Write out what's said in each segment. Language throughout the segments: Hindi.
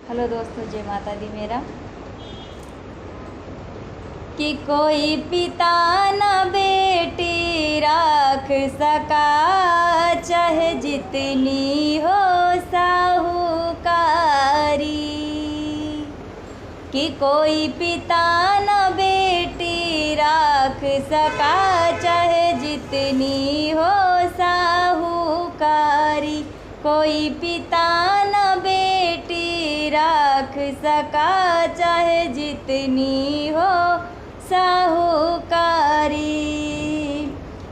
हेलो दोस्तों, जय माता दी मेरा। कि कोई पिता न बेटी राख सका, चाहे जितनी हो साहूकारी। कि कोई पिता न बेटी राख सका, चाहे जितनी हो साहूकारी। कोई पिता न बेटी राख सका, चाहे जितनी हो साहूकारी।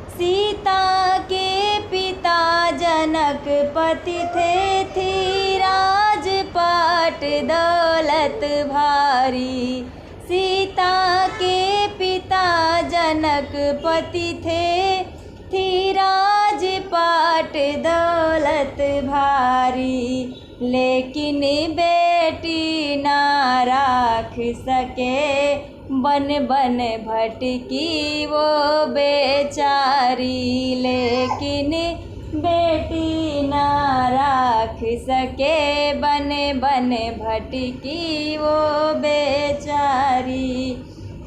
सीता के पिता जनक पति थे, थी राजपाट दौलत भारी। सीता के पिता जनक पति थे, थी राजपाट दौलत भारी। लेकिन बेटी ना राख सके, बन बन भटकी वो बेचारी। लेकिन बेटी ना राख सके, बन बन भटकी वो बेचारी।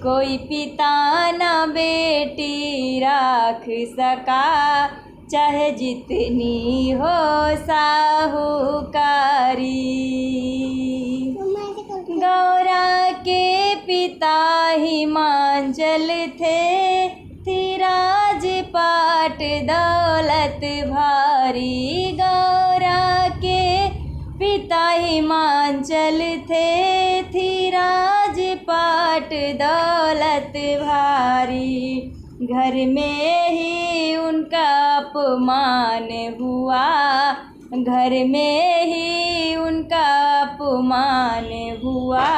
कोई पिता ना बेटी राख सका, चाहे जितनी हो साहूकारी। गौरा के पिता हिमांचल थे, थी राजपाट दौलत भारी। गौरा के पिता हिमांचल थे, थी राजपाट दौलत भारी। घर में ही उनका अपमान हुआ, घर में ही उनका अपमान हुआ।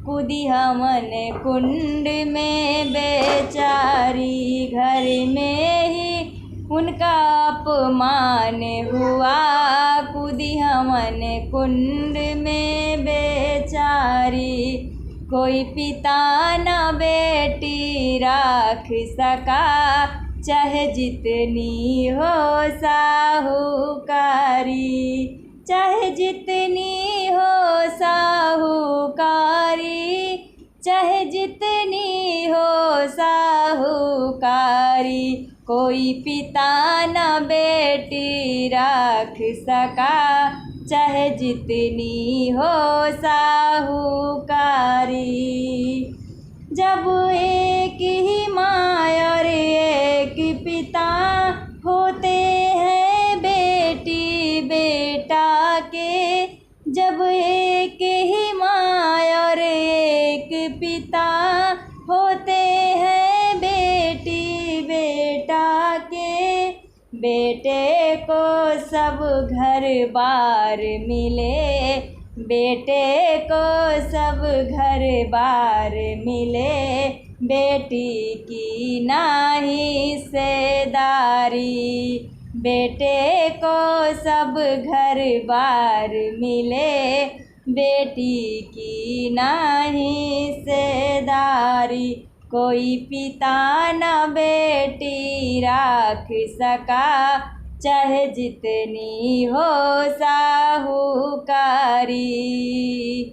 कूदी हमन कुंड में बेचारी, घर में ही उनका अपमान हुआ। कूदी हमन कुंड में बेचारी। कोई पिता न बेटी राख सका, चाहे जितनी हो साहूकारी। चाहे जितनी हो साहूकारी, चाहे जितनी हो साहूकारी। कोई पिता न बेटी राख सका, चाहे जितनी हो साहूकारी। जब एक ही माँ और एक पिता होते हैं बेटी बेटा के। जब एक ही माँ और एक पिता होते हैं बेटी बेटा के। बेटे को सब घर बार मिले, बेटे को सब घर बार मिले। बेटी की नाही हिस्सेदारी, बेटे को सब घर बार मिले। बेटी की नाही हिस्सेदारी। कोई पिता न बेटी राख सका, चाहे जितनी हो साहूकारी।